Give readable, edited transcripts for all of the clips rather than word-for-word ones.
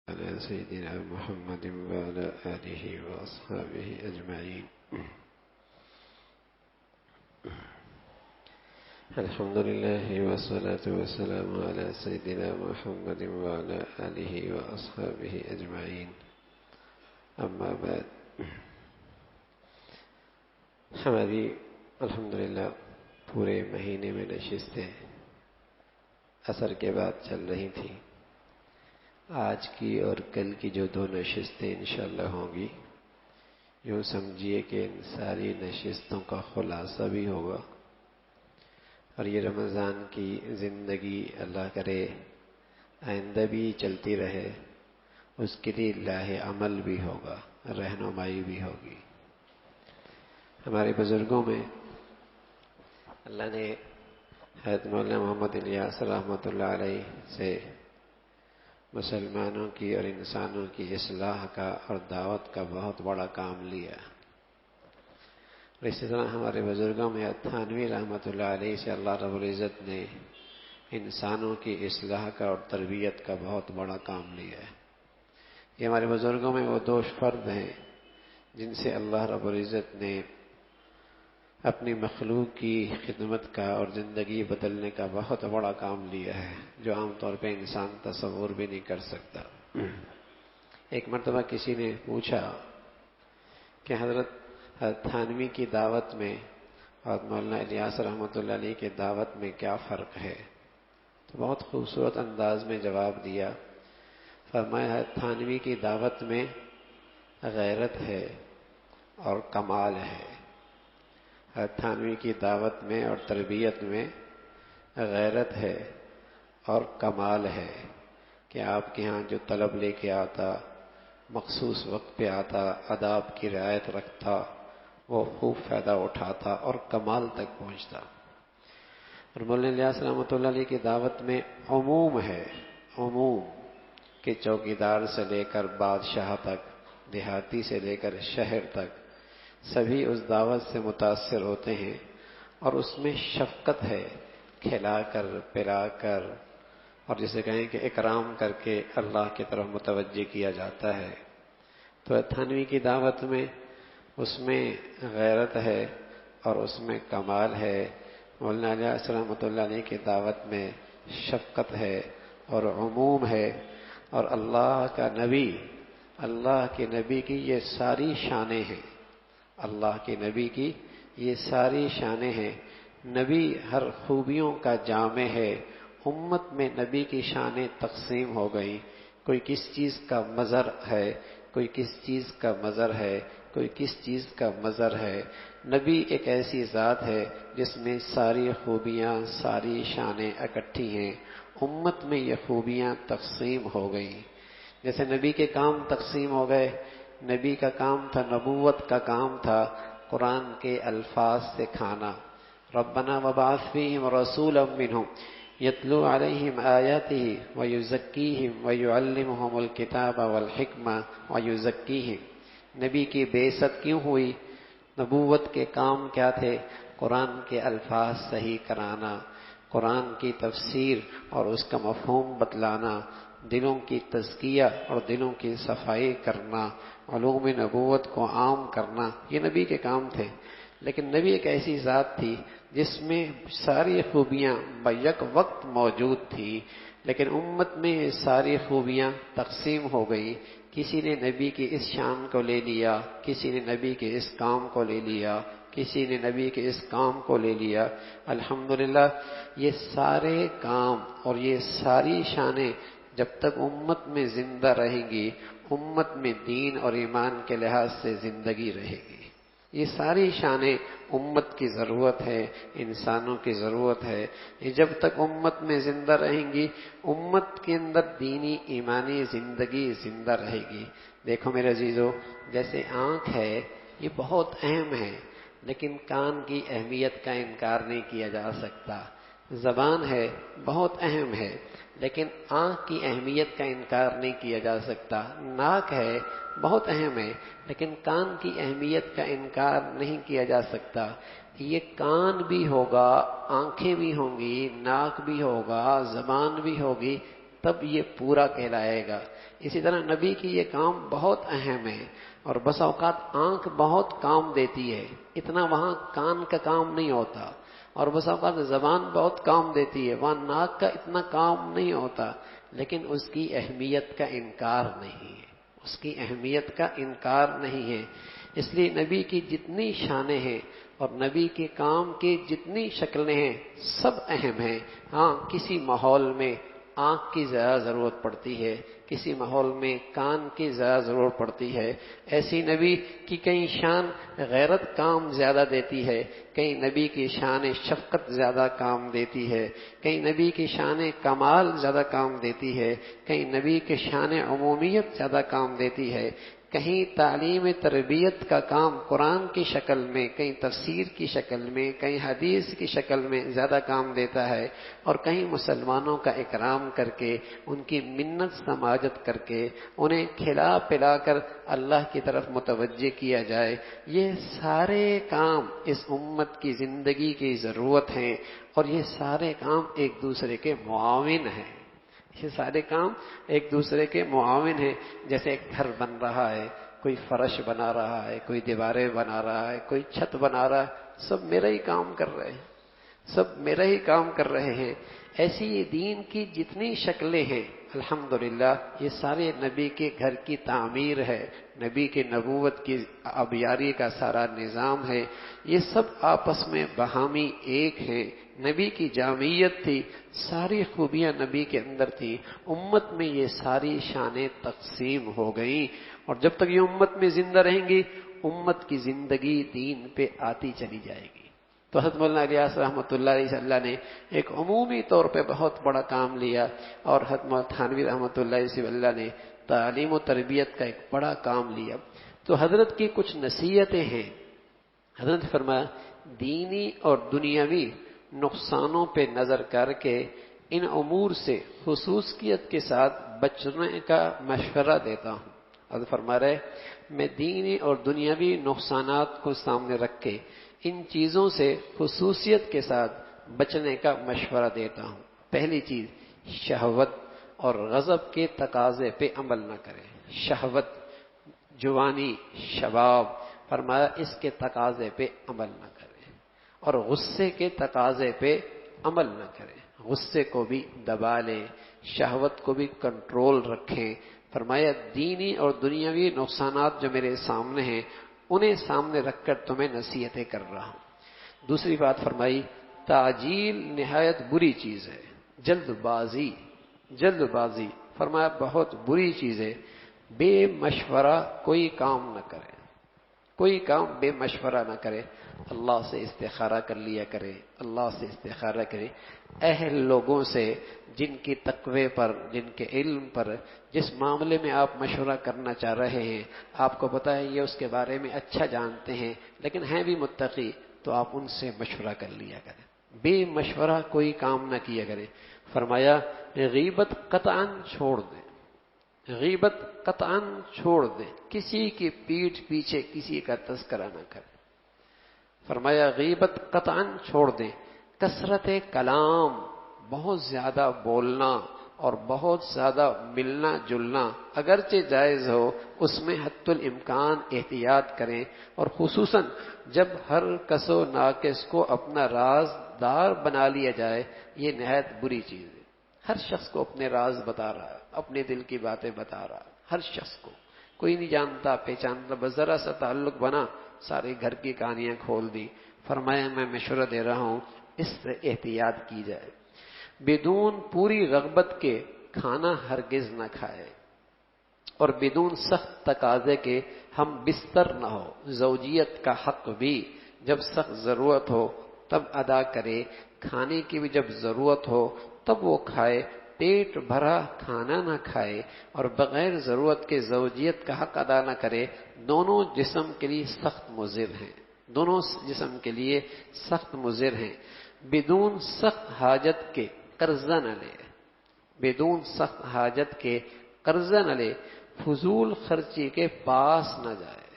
على سيدنا محمد وعلى آله وأصحابه أجمعين. الحمد لله والصلاة والسلام على سيدنا محمد وعلى آله وأصحابه أجمعين. أما بعد، ہماری الحمدللہ پورے مہینے میں نشستیں عصر کے بعد چل رہی تھیں. آج کی اور کل کی جو 2 نشستیں انشاءاللہ ہوں گی، یوں سمجھیے کہ ان ساری نشستوں کا خلاصہ بھی ہوگا، اور یہ رمضان کی زندگی اللہ کرے آئندہ بھی چلتی رہے، اس کے لیے لاہ عمل بھی ہوگا، رہنمائی بھی ہوگی. ہمارے بزرگوں میں اللہ نے حضرت مولانا محمد الیاس رحمۃ اللہ علیہ سے مسلمانوں کی اور انسانوں کی اصلاح کا اور دعوت کا بہت بڑا کام لیا. اسی طرح ہمارے بزرگوں میں تھانوی رحمۃ اللہ علیہ سے اللہ رب العزت نے انسانوں کی اصلاح کا اور تربیت کا بہت بڑا کام لیا ہے. یہ ہمارے بزرگوں میں وہ 2 فرد ہیں جن سے اللہ رب العزت نے اپنی مخلوق کی خدمت کا اور زندگی بدلنے کا بہت بڑا کام لیا ہے، جو عام طور پہ انسان تصور بھی نہیں کر سکتا. ایک مرتبہ کسی نے پوچھا کہ حضرت تھانوی کی دعوت میں اور مولانا الیاس رحمۃ اللہ علیہ کی دعوت میں کیا فرق ہے؟ تو بہت خوبصورت انداز میں جواب دیا. فرمایا تھانوی کی دعوت میں غیرت ہے اور کمال ہے. تھانوی کی دعوت میں اور تربیت میں غیرت ہے اور کمال ہے کہ آپ کے ہاں جو طلب لے کے آتا، مخصوص وقت پہ آتا، آداب کی رعایت رکھتا، وہ خوب فائدہ اٹھاتا اور کمال تک پہنچتا. اور مولانا الیاس رحمۃ اللہ علیہ کی دعوت میں عموم ہے، عموم کہ چوکیدار سے لے کر بادشاہ تک، دیہاتی سے لے کر شہر تک سبھی اس دعوت سے متاثر ہوتے ہیں، اور اس میں شفقت ہے، کھلا کر پلا کر اور جسے کہیں کہ اکرام کر کے اللہ کی طرف متوجہ کیا جاتا ہے. تو تھانوی کی دعوت میں اس میں غیرت ہے اور اس میں کمال ہے. مولانا الیاس رحمۃ اللہ علیہ کی دعوت میں شفقت ہے اور عموم ہے، اور اللہ کا نبی، اللہ کے نبی کی یہ ساری شانیں ہیں. اللہ کے نبی کی یہ ساری شانیں ہیں. نبی ہر خوبیوں کا جامع ہے. امت میں نبی کی شانیں تقسیم ہو گئی. کوئی کس چیز کا مظہر ہے، کوئی کس چیز کا مظہر ہے، کوئی کس چیز کا مظہر ہے. نبی ایک ایسی ذات ہے جس میں ساری خوبیاں، ساری شانیں اکٹھی ہیں. امت میں یہ خوبیاں تقسیم ہو گئیں. جیسے نبی کے کام تقسیم ہو گئے. نبی کا کام تھا، نبوت کا کام تھا قرآن کے الفاظ سے کھانا. ربنا وبعث فیہم رسولا منہم یتلو علیہم آیاتہ ویزکیہم ویعلمہم الکتاب والحکمہ ویزکیہم. نبی کی بعثت کیوں ہوئی؟ نبوت کے کام کیا تھے؟ قرآن کے الفاظ صحیح کرانا، قرآن کی تفسیر اور اس کا مفہوم بتلانا، دلوں کی تزکیہ اور دلوں کی صفائی کرنا، علوم نبوت کو عام کرنا، یہ نبی کے کام تھے. لیکن نبی ایک ایسی ذات تھی جس میں ساری خوبیاں بیک وقت موجود تھی، لیکن امت میں یہ ساری خوبیاں تقسیم ہو گئی. کسی نے نبی کی اس شان کو لے لیا، کسی نے نبی کے اس کام کو لے لیا، کسی نے نبی کے اس کام کو لے لیا. الحمدللہ یہ سارے کام اور یہ ساری شانیں جب تک امت میں زندہ رہیں گی، امت میں دین اور ایمان کے لحاظ سے زندگی رہے گی. یہ ساری شانیں امت کی ضرورت ہے، انسانوں کی ضرورت ہے. یہ جب تک امت میں زندہ رہیں گی، امت کے اندر دینی ایمانی زندگی زندہ رہے گی. دیکھو میرے عزیزو، جیسے آنکھ ہے یہ بہت اہم ہے، لیکن کان کی اہمیت کا انکار نہیں کیا جا سکتا. زبان ہے بہت اہم ہے، لیکن آنکھ کی اہمیت کا انکار نہیں کیا جا سکتا. ناک ہے بہت اہم ہے، لیکن کان کی اہمیت کا انکار نہیں کیا جا سکتا. یہ کان بھی ہوگا، آنکھیں بھی ہوں گی، ناک بھی ہوگا، زبان بھی ہوگی، تب یہ پورا کہلائے گا۔ اسی طرح نبی کی یہ کام بہت اہم ہے، اور بسا اوقات آنکھ بہت کام دیتی ہے، اتنا وہاں کان کا کام نہیں ہوتا، اور بسا اوقات زبان بہت کام دیتی ہے، وہاں ناک کا اتنا کام نہیں ہوتا، لیکن اس کی اہمیت کا انکار نہیں ہے، اس کی اہمیت کا انکار نہیں ہے۔ اس لیے نبی کی جتنی شانیں ہیں اور نبی کے کام کی جتنی شکلیں ہیں سب اہم ہیں۔ ہاں، کسی ماحول میں آنکھ کی زیادہ ضرورت پڑتی ہے، کسی ماحول میں کان کی زیادہ ضرورت پڑتی ہے۔ ایسی نبی کی کئی شان غیرت کام زیادہ دیتی ہے، کئی نبی کی شان شفقت زیادہ کام دیتی ہے، کئی نبی کی شان کمال زیادہ کام دیتی ہے، کئی نبی کی شان عمومیت زیادہ کام دیتی ہے، کہیں تعلیم تربیت کا کام قرآن کی شکل میں، کہیں تفسیر کی شکل میں، کہیں حدیث کی شکل میں زیادہ کام دیتا ہے، اور کہیں مسلمانوں کا اکرام کر کے، ان کی منت سماجت کر کے، انہیں کھلا پلا کر اللہ کی طرف متوجہ کیا جائے۔ یہ سارے کام اس امت کی زندگی کی ضرورت ہیں، اور یہ سارے کام ایک دوسرے کے معاون ہیں۔ یہ سارے کام ایک دوسرے کے معاون ہیں۔ جیسے ایک گھر بن رہا ہے، کوئی فرش بنا رہا ہے، کوئی دیواریں بنا رہا ہے، کوئی چھت بنا رہا ہے، سب میرا ہی کام کر رہے ہیں، سب میرا ہی کام کر رہے ہیں۔ ایسی یہ دین کی جتنی شکلیں ہیں الحمدللہ یہ سارے نبی کے گھر کی تعمیر ہے، نبی کے نبوت کی آبیاری کا سارا نظام ہے۔ یہ سب آپس میں باہمی ایک ہیں۔ نبی کی جامعیت تھی، ساری خوبیاں نبی کے اندر تھی، امت میں یہ ساری شانیں تقسیم ہو گئیں، اور جب تک یہ امت میں زندہ رہیں گی امت کی زندگی دین پہ آتی چلی جائے گی۔ تو حضرت مولانا الیاس رحمۃ اللہ علیہ اللہ نے ایک عمومی طور پہ بہت بڑا کام لیا، اور حضرت مولانا تھانوی رحمۃ اللہ علیہ اللہ نے تعلیم و تربیت کا ایک بڑا کام لیا۔ تو حضرت کی کچھ نصیحتیں ہیں۔ حضرت نے فرمایا دینی اور دنیاوی نقصانوں پہ نظر کر کے ان امور سے خصوصیت کے ساتھ بچنے کا مشورہ دیتا ہوں۔ حضرت فرما رہے میں دینی اور دنیاوی نقصانات کو سامنے رکھ کے ان چیزوں سے خصوصیت کے ساتھ بچنے کا مشورہ دیتا ہوں۔ پہلی چیز، شہوت اور غضب کے تقاضے پہ عمل نہ کرے۔ شہوت، جوانی، شباب، فرمایا اس کے تقاضے پہ عمل نہ کرے، اور غصے کے تقاضے پہ عمل نہ کرے۔ غصے کو بھی دبا لیں، شہوت کو بھی کنٹرول رکھیں۔ فرمایا دینی اور دنیاوی نقصانات جو میرے سامنے ہیں انہیں سامنے رکھ کر تمہیں نصیحتیں کر رہا ہوں۔ دوسری بات فرمائی تعجیل نہایت بری چیز ہے، جلد بازی فرمایا بہت بری چیز ہے۔ بے مشورہ کوئی کام نہ کرے، کوئی کام بے مشورہ نہ کرے، اللہ سے استخارہ کر لیا کرے، اللہ سے استخارہ کرے، اہل لوگوں سے جن کی تقوی پر، جن کے علم پر، جس معاملے میں آپ مشورہ کرنا چاہ رہے ہیں، آپ کو پتہ ہے یہ اس کے بارے میں اچھا جانتے ہیں لیکن ہیں بھی متقی، تو آپ ان سے مشورہ کر لیا کریں، بے مشورہ کوئی کام نہ کیا کریں۔ فرمایا غیبت قطعاً چھوڑ دیں، غیبت قطعاً چھوڑ دیں، کسی کی پیٹھ پیچھے کسی کا تذکرہ نہ کریں۔ فرمایا غیبت قطعاً چھوڑ دیں۔ کثرت کلام، بہت زیادہ بولنا اور بہت زیادہ ملنا جلنا اگرچہ جائز ہو، اس میں حد الامکان احتیاط کریں، اور خصوصاً جب ہر کس و ناقص کو اپنا رازدار بنا لیا جائے، یہ نہایت بری چیز ہے۔ ہر شخص کو اپنے راز بتا رہا ہے، اپنے دل کی باتیں بتا رہا ہے، ہر شخص کو، کوئی نہیں جانتا پہچانتا، بس ذرا سا تعلق بنا سارے گھر کی کہانیاں کھول دی۔ فرمایا میں مشورہ دے رہا ہوں اس سے احتیاط کی جائے۔ بدون پوری رغبت کے کھانا ہرگز نہ کھائے، اور بدون سخت تقاضے کے ہم بستر نہ ہو۔ زوجیت کا حق بھی جب سخت ضرورت ہو تب ادا کرے، کھانے کی بھی جب ضرورت ہو تب وہ کھائے، پیٹ بھرا کھانا نہ کھائے، اور بغیر ضرورت کے زوجیت کا حق ادا نہ کرے۔ دونوں جسم کے لیے سخت مضر ہیں، دونوں جسم کے لیے سخت مضر ہیں۔ بدون سخت حاجت کے قرضہ نہ لے، بدون سخت حاجت کے قرضہ نہ لے، فضول خرچی کے پاس نہ جائے،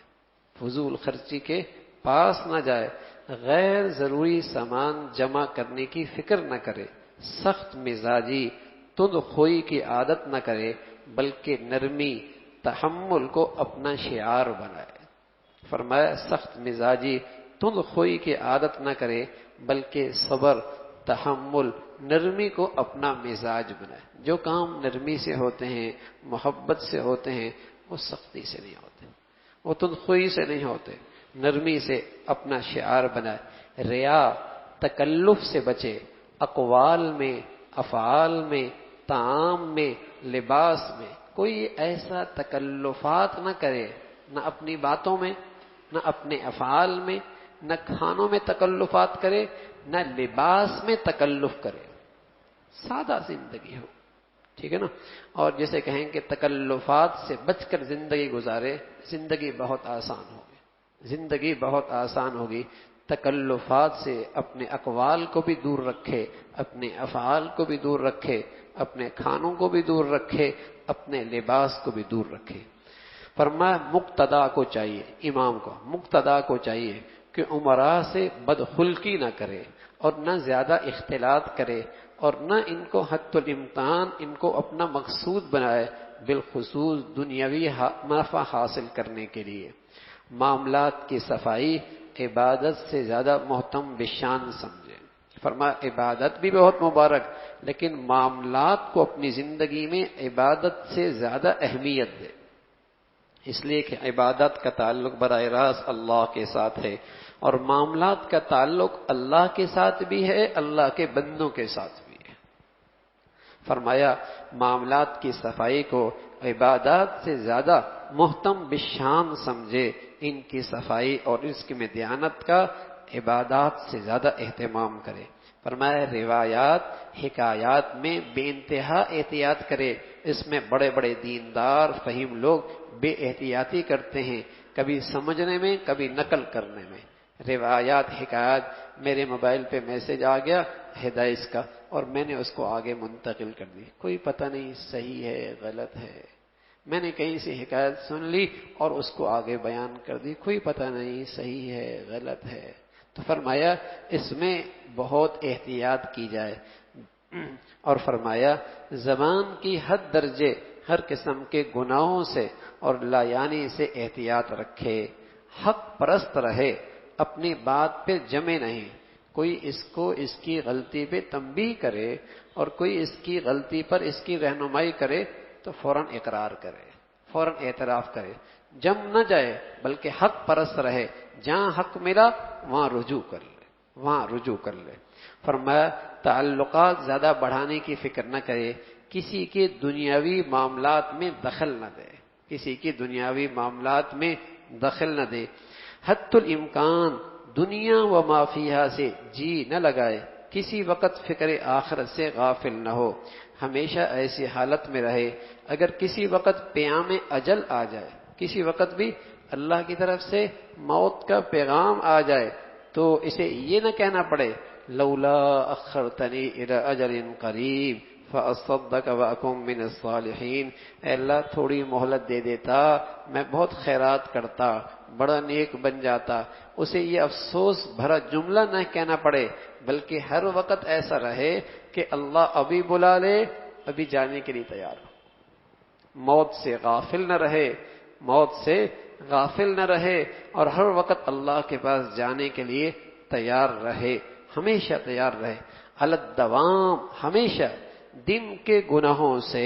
فضول خرچی کے پاس نہ جائے، غیر ضروری سامان جمع کرنے کی فکر نہ کرے، سخت مزاجی تند خوئی کی عادت نہ کرے بلکہ نرمی تحمل کو اپنا شعار بنائے۔ فرمایا سخت مزاجی تند خوئی کی عادت نہ کرے بلکہ صبر تحمل نرمی کو اپنا مزاج بنائے۔ جو کام نرمی سے ہوتے ہیں، محبت سے ہوتے ہیں، وہ سختی سے نہیں ہوتے، وہ تند خوئی سے نہیں ہوتے، نرمی سے اپنا شعار بنائے۔ ریا تکلف سے بچے، اقوال میں، افعال میں، طعام میں، لباس میں کوئی ایسا تکلفات نہ کرے، نہ اپنی باتوں میں، نہ اپنے افعال میں، نہ کھانوں میں تکلفات کرے، نہ لباس میں تکلف کرے، سادہ زندگی ہو، ٹھیک ہے نا۔ اور جیسے کہیں کہ تکلفات سے بچ کر زندگی گزارے، زندگی بہت آسان ہوگی، زندگی بہت آسان ہوگی۔ تکلفات سے اپنے اقوال کو بھی دور رکھے، اپنے افعال کو بھی دور رکھے، اپنے کھانوں کو بھی دور رکھے، اپنے لباس کو بھی دور رکھے۔ فرمایا مقتدا کو چاہیے، امام کو مقتدا کو چاہیے کہ عمراء سے بدخلقی نہ کرے اور نہ زیادہ اختلاط کرے اور نہ ان کو حد الامتحان ان کو اپنا مقصود بنائے، بالخصوص دنیاوی منافع حاصل کرنے کے لیے۔ معاملات کی صفائی عبادت سے زیادہ محتم بشان سمجھے۔ فرمایا عبادت بھی بہت مبارک، لیکن معاملات کو اپنی زندگی میں عبادت سے زیادہ اہمیت دے، اس لیے کہ عبادت کا تعلق براہ راست اللہ کے ساتھ ہے، اور معاملات کا تعلق اللہ کے ساتھ بھی ہے، اللہ کے بندوں کے ساتھ بھی ہے۔ فرمایا معاملات کی صفائی کو عبادات سے زیادہ محتم بشان سمجھے، ان کی صفائی اور اس میں دیانت کا عبادات سے زیادہ اہتمام کرے۔ فرمایا روایات حکایات میں بے انتہا احتیاط کرے، اس میں بڑے بڑے دیندار فہیم لوگ بے احتیاطی کرتے ہیں، کبھی سمجھنے میں کبھی نقل کرنے میں۔ روایات حکایات، میرے موبائل پہ میسج آ گیا ہدایت کا اور میں نے اس کو آگے منتقل کر دی، کوئی پتہ نہیں صحیح ہے غلط ہے، میں نے کہیں سے حکایت سن لی اور اس کو آگے بیان کر دی، کوئی پتہ نہیں صحیح ہے غلط ہے۔ تو فرمایا اس میں بہت احتیاط کی جائے، اور فرمایا زبان کی حد درجے ہر قسم کے گناہوں سے اور لایانی سے احتیاط رکھے، حق پرست رہے، اپنی بات پہ جمے نہیں، کوئی اس کو اس کی غلطی پہ تنبیہ کرے اور کوئی اس کی غلطی پر اس کی رہنمائی کرے تو فوراً اقرار کرے، فوراً اعتراف کرے، جم نہ جائے بلکہ حق پرست رہے، جہاں حق ملا وہاں رجوع کر لے، وہاں رجوع کر لے۔ فرمایا تعلقات زیادہ بڑھانے کی فکر نہ کرے، کسی کے دنیاوی معاملات میں دخل نہ دے، کسی کی دنیاوی معاملات میں دخل نہ دے، حد الامکان دنیا و ما فیہا سے جی نہ لگائے، کسی وقت فکر آخرت سے غافل نہ ہو، ہمیشہ ایسی حالت میں رہے، اگر کسی وقت پیام اجل آ جائے، کسی وقت بھی اللہ کی طرف سے موت کا پیغام آ جائے تو اسے یہ نہ کہنا پڑے لولا اخرتنی الی اجل قریب فاصدق واکن من الصالحین، اے اللہ تھوڑی مہلت دے دیتا میں بہت خیرات کرتا، بڑا نیک بن جاتا، اسے یہ افسوس بھرا جملہ نہ کہنا پڑے، بلکہ ہر وقت ایسا رہے کہ اللہ ابھی بلا لے، ابھی جانے کے لیے تیار ہو، موت سے غافل نہ رہے، موت سے غافل نہ رہے، اور ہر وقت اللہ کے پاس جانے کے لیے تیار رہے، ہمیشہ تیار رہے، علی الدوام، ہمیشہ دن کے گناہوں سے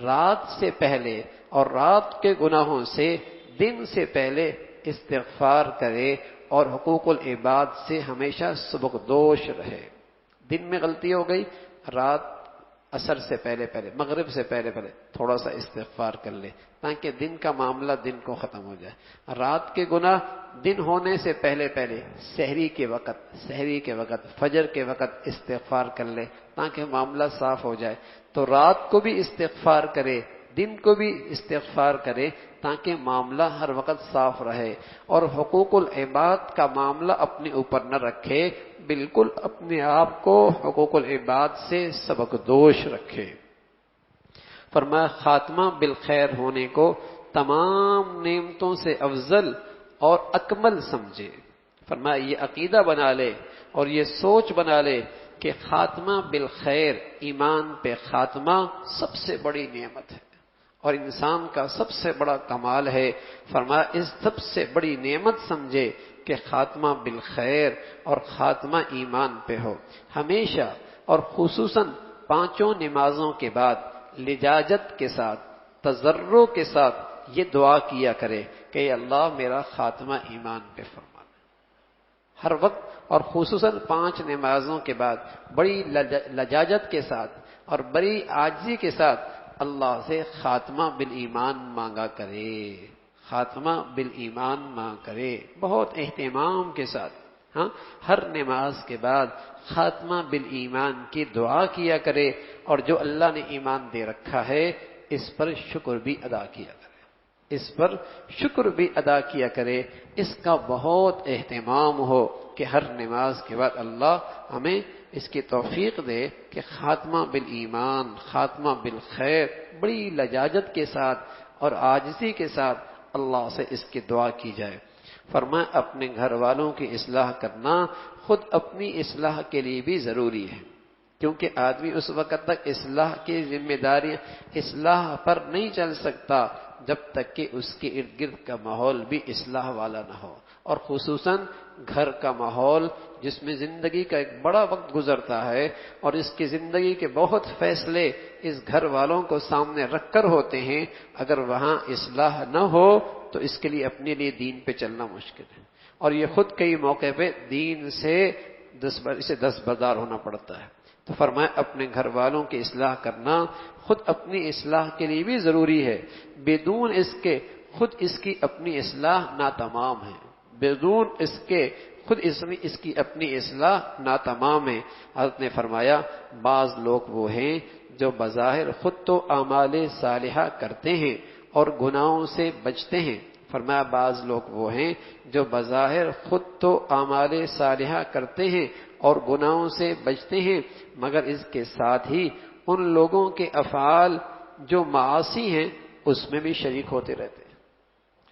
رات سے پہلے اور رات کے گناہوں سے دن سے پہلے استغفار کرے، اور حقوق العباد سے ہمیشہ سبکدوش رہے۔ دن میں غلطی ہو گئی، رات عصر سے پہلے پہلے، مغرب سے پہلے پہلے تھوڑا سا استغفار کر لے تاکہ دن کا معاملہ دن کو ختم ہو جائے۔ رات کے گناہ دن ہونے سے پہلے پہلے سحری کے وقت فجر کے وقت استغفار کر لے تاکہ معاملہ صاف ہو جائے۔ تو رات کو بھی استغفار کرے، دن کو بھی استغفار کرے تاکہ معاملہ ہر وقت صاف رہے، اور حقوق العباد کا معاملہ اپنے اوپر نہ رکھے، بالکل اپنے آپ کو حقوق العباد سے سبکدوش رکھے۔ فرمایا خاتمہ بالخیر ہونے کو تمام نعمتوں سے افضل اور اکمل سمجھے۔ فرمایا یہ عقیدہ بنا لے اور یہ سوچ بنا لے کہ خاتمہ بالخیر، ایمان پہ خاتمہ سب سے بڑی نعمت ہے اور انسان کا سب سے بڑا کمال ہے۔ فرمایا اس سب سے بڑی نعمت سمجھے کہ خاتمہ بالخیر اور خاتمہ ایمان پہ ہو۔ ہمیشہ اور خصوصاً 5 نمازوں کے بعد لجاجت کے ساتھ، تضرع کے ساتھ یہ دعا کیا کرے کہ اے اللہ میرا خاتمہ ایمان پہ فرما۔ ہر وقت اور خصوصاً 5 نمازوں کے بعد بڑی لجاجت کے ساتھ اور بڑی عاجزی کے ساتھ اللہ سے خاتمہ بالایمان مانگا کرے، خاتمہ بالایمان مانگا کرے، بہت اہتمام کے ساتھ۔ ہاں، ہر نماز کے بعد خاتمہ بالایمان کی دعا کیا کرے اور جو اللہ نے ایمان دے رکھا ہے اس پر شکر بھی ادا کیا کرے، اس پر شکر بھی ادا کیا کرے، اس کا بہت اہتمام ہو کہ ہر نماز کے بعد اللہ ہمیں اس کی توفیق دے کہ خاتمہ بالایمان، خاتمہ بالخیر بڑی لجاجت کے ساتھ اور عاجزی کے ساتھ اللہ سے اس کی دعا کی جائے۔ فرمایا اپنے گھر والوں کی اصلاح کرنا خود اپنی اصلاح کے لیے بھی ضروری ہے، کیونکہ آدمی اس وقت تک اصلاح کی ذمہ داری اصلاح پر نہیں چل سکتا جب تک کہ اس کے ارد گرد کا ماحول بھی اصلاح والا نہ ہو، اور خصوصاً گھر کا ماحول جس میں زندگی کا ایک بڑا وقت گزرتا ہے اور اس کی زندگی کے بہت فیصلے اس گھر والوں کو سامنے رکھ کر ہوتے ہیں، اگر وہاں اصلاح نہ ہو تو اس کے لیے اپنے لیے دین پہ چلنا مشکل ہے، اور یہ خود کئی موقع پہ دین سے دستبردار ہونا پڑتا ہے۔ تو فرمایا اپنے گھر والوں کی اصلاح کرنا خود اپنی اصلاح کے لیے بھی ضروری ہے، بدون اس کے خود اس کی اپنی اصلاح ناتمام ہے، بدون اس کے خود اس کی اپنی اصلاح ناتمام ہے۔ حضرت نے فرمایا بعض لوگ وہ ہیں جو بظاہر خود تو اعمال صالحہ کرتے ہیں اور گناہوں سے بچتے ہیں۔ فرمایا بعض لوگ وہ ہیں جو بظاہر خود تو اعمال صالحہ کرتے ہیں اور گناہوں سے بچتے ہیں، مگر اس کے ساتھ ہی ان لوگوں کے افعال جو معاصی ہیں اس میں بھی شریک ہوتے رہتے ہیں۔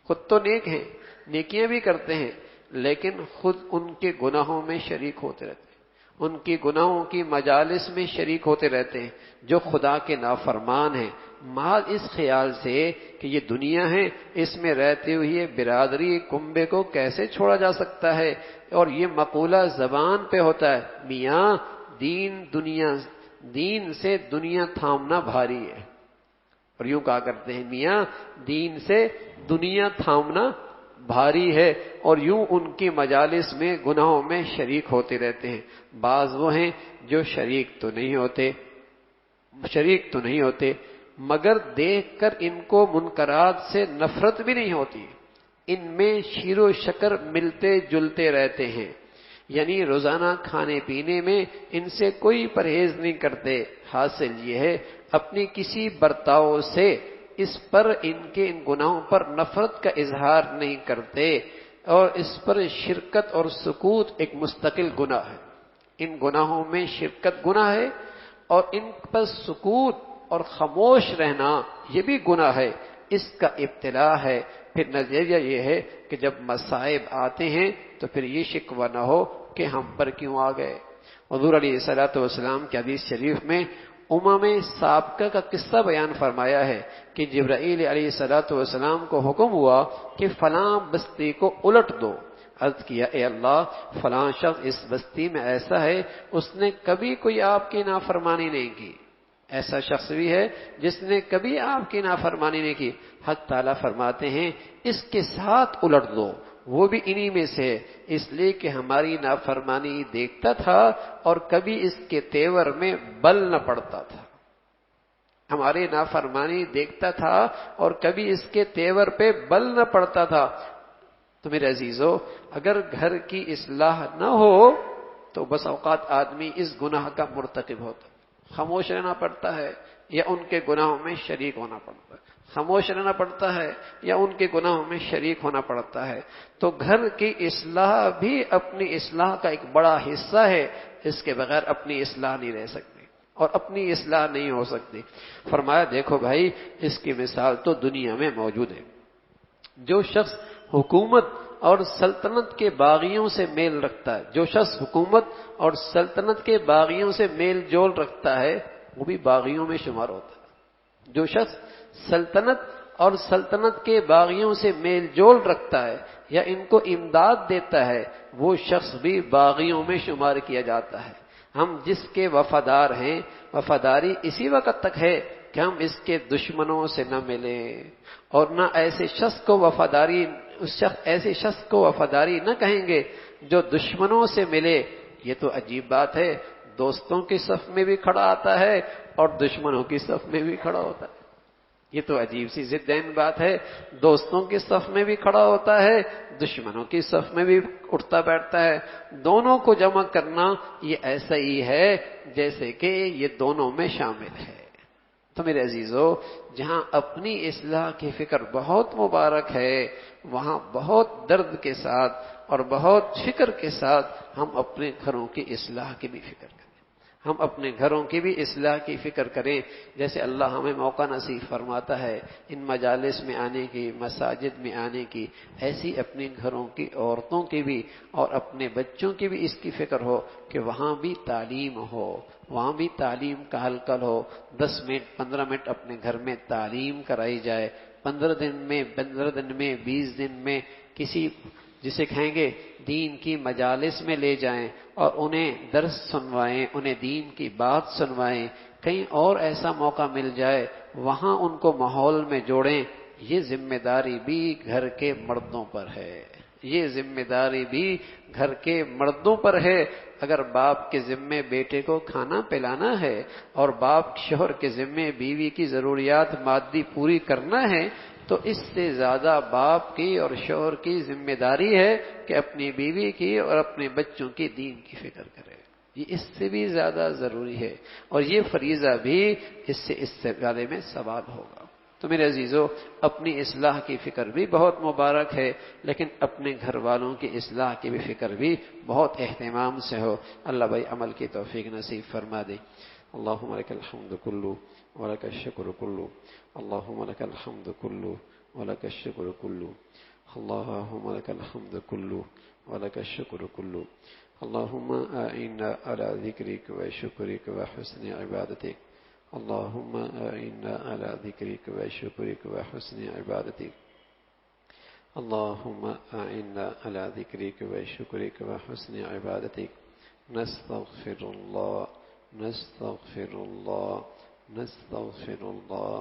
خود تو نیک ہیں، نیکیاں بھی کرتے ہیں، لیکن خود ان کے گناہوں میں شریک ہوتے رہتے ہیں، ان کی گناہوں کی مجالس میں شریک ہوتے رہتے ہیں، جو خدا کے نافرمان ہیں، محض اس خیال سے کہ یہ دنیا ہے، اس میں رہتے ہوئے برادری کنبے کو کیسے چھوڑا جا سکتا ہے، اور یہ مقولہ زبان پہ ہوتا ہے، میاں دین سے دنیا تھامنا بھاری ہے، اور یوں کہا کرتے ہیں میاں دین سے دنیا تھامنا بھاری ہے، اور یوں ان کی مجالس میں گناہوں میں شریک ہوتے رہتے ہیں۔ بعض وہ ہیں جو شریک تو نہیں ہوتے مگر دیکھ کر ان کو منکرات سے نفرت بھی نہیں ہوتی، ان میں شیر و شکر ملتے جلتے رہتے ہیں، یعنی روزانہ کھانے پینے میں ان سے کوئی پرہیز نہیں کرتے۔ حاصل یہ ہے اپنی کسی برتاؤ سے اس پر ان گناہوں پر نفرت کا اظہار نہیں کرتے، اور اس پر شرکت اور سکوت ایک مستقل گناہ ہے۔ ان گناہوں میں شرکت گناہ ہے اور ان پر سکوت اور خاموش رہنا یہ بھی گناہ ہے، اس کا ابتلا ہے۔ پھر نتیجہ یہ ہے کہ جب مصائب آتے ہیں تو پھر یہ شکوہ نہ ہو کہ ہم پر کیوں آ گئے۔ حضور علیہ الصلوۃ والسلام کی حدیث شریف میں سابقہ کا قصہ بیان فرمایا ہے کہ جبرائیل علیہ الصلوۃ والسلام کو حکم ہوا کہ فلاں بستی کو الٹ دو۔ عرض کیا اے اللہ فلاں شخص اس بستی میں ایسا ہے اس نے کبھی کوئی آپ کی نافرمانی نہیں کی، ایسا شخص بھی ہے جس نے کبھی آپ کی نافرمانی نہیں کی۔ حق تعالیٰ فرماتے ہیں اس کے ساتھ الٹ دو، وہ بھی انہی میں سے ہے، اس لیے کہ ہماری نافرمانی دیکھتا تھا اور کبھی اس کے تیور میں بل نہ پڑتا تھا، ہماری نافرمانی دیکھتا تھا اور کبھی اس کے تیور پہ بل نہ پڑتا تھا۔ تو میرے عزیزو، اگر گھر کی اصلاح نہ ہو تو بس اوقات آدمی اس گناہ کا مرتکب ہوتا، خاموش رہنا پڑتا ہے یا ان کے گناہوں میں شریک ہونا پڑتا ہے، خاموش رہنا پڑتا ہے یا ان کے گناہوں میں شریک ہونا پڑتا ہے۔ تو گھر کی اصلاح بھی اپنی اصلاح کا ایک بڑا حصہ ہے، اس کے بغیر اپنی اصلاح نہیں رہ سکتی اور اپنی اصلاح نہیں ہو سکتی۔ فرمایا دیکھو بھائی اس کی مثال تو دنیا میں موجود ہے، جو شخص حکومت اور سلطنت کے باغیوں سے میل رکھتا ہے، جو شخص حکومت اور سلطنت کے باغیوں سے میل جول رکھتا ہے وہ بھی باغیوں میں شمار ہوتا ہے۔ جو شخص سلطنت اور سلطنت کے باغیوں سے میل جول رکھتا ہے یا ان کو امداد دیتا ہے وہ شخص بھی باغیوں میں شمار کیا جاتا ہے۔ ہم جس کے وفادار ہیں، وفاداری اسی وقت تک ہے کہ ہم اس کے دشمنوں سے نہ ملیں، اور نہ ایسے شخص کو وفاداری نہ کہیں گے جو دشمنوں سے ملے۔ یہ تو عجیب بات ہے، دوستوں کی صف میں بھی کھڑا آتا ہے اور دشمنوں کی صف میں بھی کھڑا ہوتا ہے۔ یہ تو عجیب سی ضدین بات ہے، دوستوں کی صف میں بھی کھڑا ہوتا ہے، دشمنوں کی صف میں بھی اٹھتا بیٹھتا ہے۔ دونوں کو جمع کرنا یہ ایسا ہی ہے جیسے کہ یہ دونوں میں شامل ہے۔ تو میرے عزیزو، جہاں اپنی اصلاح کی فکر بہت مبارک ہے، وہاں بہت درد کے ساتھ اور بہت فکر کے ساتھ ہم اپنے گھروں کی اصلاح کی بھی فکر کریں، ہم اپنے گھروں کی بھی اصلاح کی فکر کریں۔ جیسے اللہ ہمیں موقع نصیب فرماتا ہے ان مجالس میں آنے کی، مساجد میں آنے کی، ایسی اپنے گھروں کی عورتوں کی بھی اور اپنے بچوں کی بھی اس کی فکر ہو کہ وہاں بھی تعلیم ہو، وہاں بھی تعلیم کا حلقہ ہو۔ 10 منٹ 15 منٹ اپنے گھر میں تعلیم کرائی جائے، 15 دن میں 20 دن میں کسی جسے کہیں گے دین کی مجالس میں لے جائیں اور انہیں درس سنوائیں، انہیں دین کی بات سنوائیں۔ کہیں اور ایسا موقع مل جائے وہاں ان کو ماحول میں جوڑیں۔ یہ ذمہ داری بھی گھر کے مردوں پر ہے، یہ ذمہ داری بھی گھر کے مردوں پر ہے۔ اگر باپ کے ذمے بیٹے کو کھانا پلانا ہے اور باپ شوہر کے ذمے بیوی کی ضروریات مادی پوری کرنا ہے تو اس سے زیادہ باپ کی اور شوہر کی ذمہ داری ہے کہ اپنی بیوی کی اور اپنے بچوں کی دین کی فکر کرے۔ یہ اس سے بھی زیادہ ضروری ہے، اور یہ فریضہ بھی اس سے بارے میں سوال ہوگا۔ تو میرے عزیزو، اپنی اصلاح کی فکر بھی بہت مبارک ہے، لیکن اپنے گھر والوں کی اصلاح کی بھی فکر بھی بہت اہتمام سے ہو۔ اللہ بھائی عمل کی توفیق نصیب فرما دے۔ اللہم لک الحمد کلو ولک الشکر کلو، اللہم لک الحمد کلو ولک الشکر کلو، اللہم لک الحمد کلو ولک الشکر کلو، اللہم اعنا علی ذکرک و شکرک و حسن عبادتک، اللہم اعنا علی ذکرک و شکرک و حسن عبادتک، اللہم اعنا علی ذکرک و شکرک و حسن عبادتک۔ نستغفر اللہ، نستغفر اللہ، نستغفر اللہ۔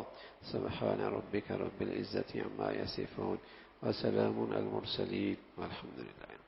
سبحان ربک رب العزة عما یصفون وسلام علی المرسلین والحمد للہ۔